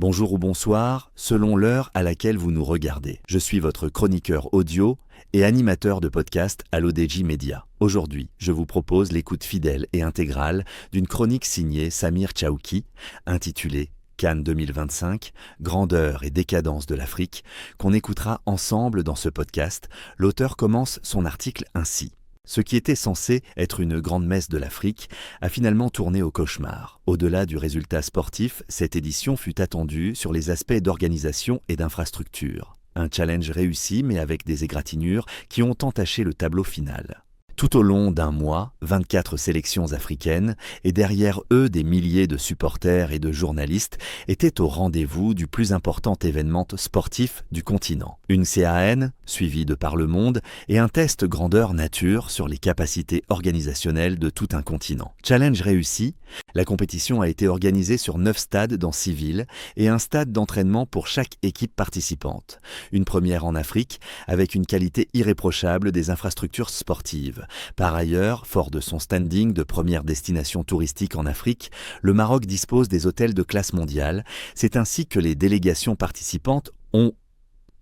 Bonjour ou bonsoir, selon l'heure à laquelle vous nous regardez. Je suis votre chroniqueur audio et animateur de podcast à l'ODJ Media. Aujourd'hui, je vous propose l'écoute fidèle et intégrale d'une chronique signée Samir Tchaouki, intitulée Cannes 2025, grandeur et décadence de l'Afrique, qu'on écoutera ensemble dans ce podcast. L'auteur commence son article ainsi. Ce qui était censé être une grande messe de l'Afrique a finalement tourné au cauchemar. Au-delà du résultat sportif, cette édition fut attendue sur les aspects d'organisation et d'infrastructure. Un challenge réussi mais avec des égratignures qui ont entaché le tableau final. Tout au long d'un mois, 24 sélections africaines et derrière eux des milliers de supporters et de journalistes étaient au rendez-vous du plus important événement sportif du continent. Une CAN, suivie de par le monde, et un test grandeur nature sur les capacités organisationnelles de tout un continent. Challenge réussi, la compétition a été organisée sur 9 stades dans 6 villes et un stade d'entraînement pour chaque équipe participante. Une première en Afrique avec une qualité irréprochable des infrastructures sportives. Par ailleurs, fort de son standing de première destination touristique en Afrique, le Maroc dispose des hôtels de classe mondiale. C'est ainsi que les délégations participantes ont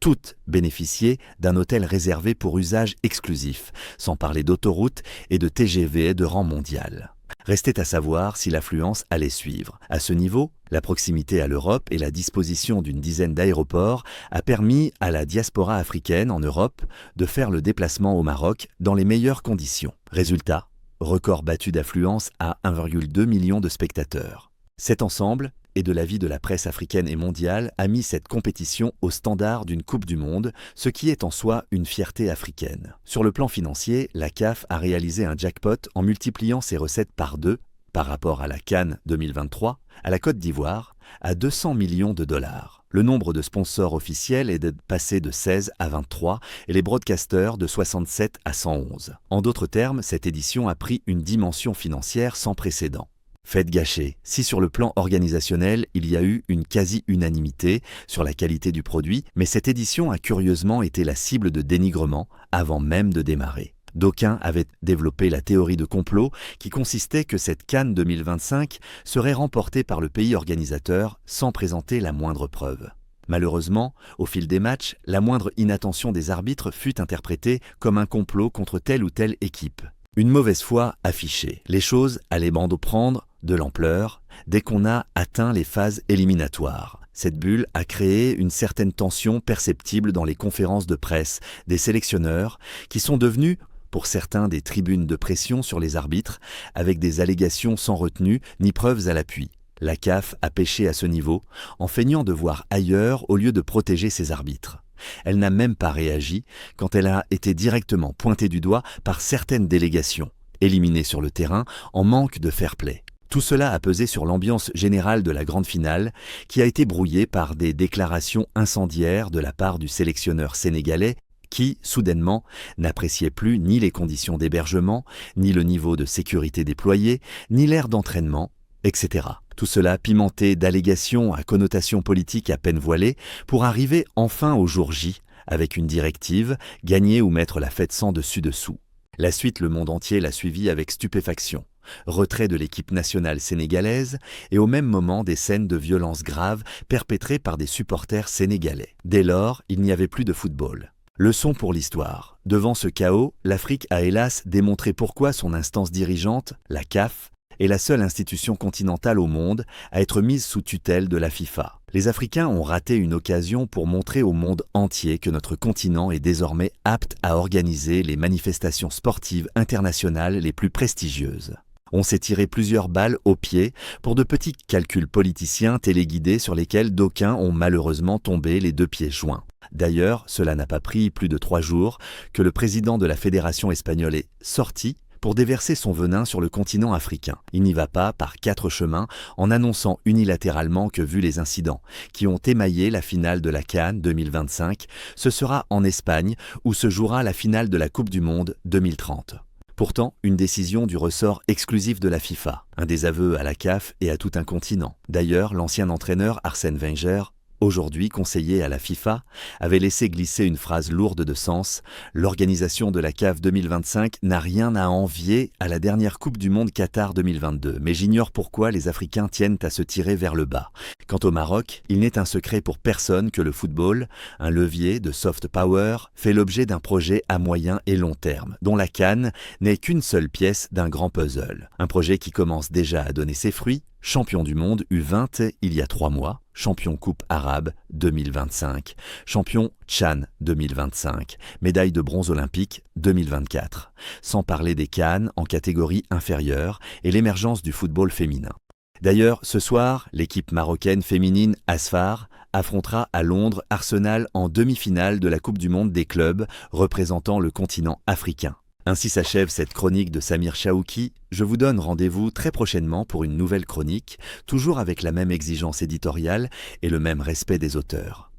toutes bénéficié d'un hôtel réservé pour usage exclusif, sans parler d'autoroutes et de TGV de rang mondial. Restait à savoir si l'affluence allait suivre. À ce niveau, la proximité à l'Europe et la disposition d'une dizaine d'aéroports a permis à la diaspora africaine en Europe de faire le déplacement au Maroc dans les meilleures conditions. Résultat, record battu d'affluence à 1,2 million de spectateurs. Cet ensemble, et de l'avis de la presse africaine et mondiale, a mis cette compétition au standard d'une Coupe du Monde, ce qui est en soi une fierté africaine. Sur le plan financier, la CAF a réalisé un jackpot en multipliant ses recettes par 2, par rapport à la Cannes 2023, à la Côte d'Ivoire, à 200 millions de dollars. Le nombre de sponsors officiels est passé de 16 à 23 et les broadcasters de 67 à 111. En d'autres termes, cette édition a pris une dimension financière sans précédent. Faites gâcher, si sur le plan organisationnel, il y a eu une quasi-unanimité sur la qualité du produit, mais cette édition a curieusement été la cible de dénigrement avant même de démarrer. D'aucuns avaient développé la théorie de complot qui consistait que cette Cannes 2025 serait remportée par le pays organisateur sans présenter la moindre preuve. Malheureusement, au fil des matchs, la moindre inattention des arbitres fut interprétée comme un complot contre telle ou telle équipe. Une mauvaise foi affichée. Les choses allaient prendre de l'ampleur dès qu'on a atteint les phases éliminatoires. Cette bulle a créé une certaine tension perceptible dans les conférences de presse des sélectionneurs qui sont devenus, pour certains, des tribunes de pression sur les arbitres avec des allégations sans retenue ni preuves à l'appui. La CAF a péché à ce niveau en feignant de voir ailleurs au lieu de protéger ses arbitres. Elle n'a même pas réagi quand elle a été directement pointée du doigt par certaines délégations, éliminées sur le terrain en manque de fair-play. Tout cela a pesé sur l'ambiance générale de la grande finale, qui a été brouillée par des déclarations incendiaires de la part du sélectionneur sénégalais qui, soudainement, n'appréciait plus ni les conditions d'hébergement, ni le niveau de sécurité déployé, ni l'aire d'entraînement, etc. Tout cela pimenté d'allégations à connotation politique à peine voilée pour arriver enfin au jour J avec une directive, gagner ou mettre la fête sans dessus-dessous. La suite, le monde entier l'a suivi avec stupéfaction. Retrait de l'équipe nationale sénégalaise et au même moment des scènes de violence graves perpétrées par des supporters sénégalais. Dès lors, il n'y avait plus de football. Leçon pour l'histoire. Devant ce chaos, l'Afrique a hélas démontré pourquoi son instance dirigeante, la CAF, est la seule institution continentale au monde à être mise sous tutelle de la FIFA. Les Africains ont raté une occasion pour montrer au monde entier que notre continent est désormais apte à organiser les manifestations sportives internationales les plus prestigieuses. On s'est tiré plusieurs balles au pied pour de petits calculs politiciens téléguidés sur lesquels d'aucuns ont malheureusement tombé les 2 pieds joints. D'ailleurs, cela n'a pas pris plus de 3 jours que le président de la fédération espagnole est sorti pour déverser son venin sur le continent africain. Il n'y va pas par 4 chemins en annonçant unilatéralement que, vu les incidents qui ont émaillé la finale de la Cannes 2025, ce sera en Espagne où se jouera la finale de la Coupe du Monde 2030. Pourtant, une décision du ressort exclusif de la FIFA, un désaveu à la CAF et à tout un continent. D'ailleurs, l'ancien entraîneur Arsène Wenger aujourd'hui conseiller à la FIFA, avait laissé glisser une phrase lourde de sens. L'organisation de la CAF 2025 n'a rien à envier à la dernière Coupe du Monde Qatar 2022, mais j'ignore pourquoi les Africains tiennent à se tirer vers le bas. Quant au Maroc, il n'est un secret pour personne que le football, un levier de soft power, fait l'objet d'un projet à moyen et long terme, dont la CAN n'est qu'une seule pièce d'un grand puzzle. Un projet qui commence déjà à donner ses fruits, champion du monde U20 il y a 3 mois, champion Coupe arabe 2025, champion Tchan 2025, médaille de bronze olympique 2024, sans parler des CAN en catégorie inférieure et l'émergence du football féminin. D'ailleurs, ce soir, l'équipe marocaine féminine Asfar affrontera à Londres Arsenal en demi-finale de la Coupe du monde des clubs représentant le continent africain. Ainsi s'achève cette chronique de Samir Chaouki. Je vous donne rendez-vous très prochainement pour une nouvelle chronique, toujours avec la même exigence éditoriale et le même respect des auteurs.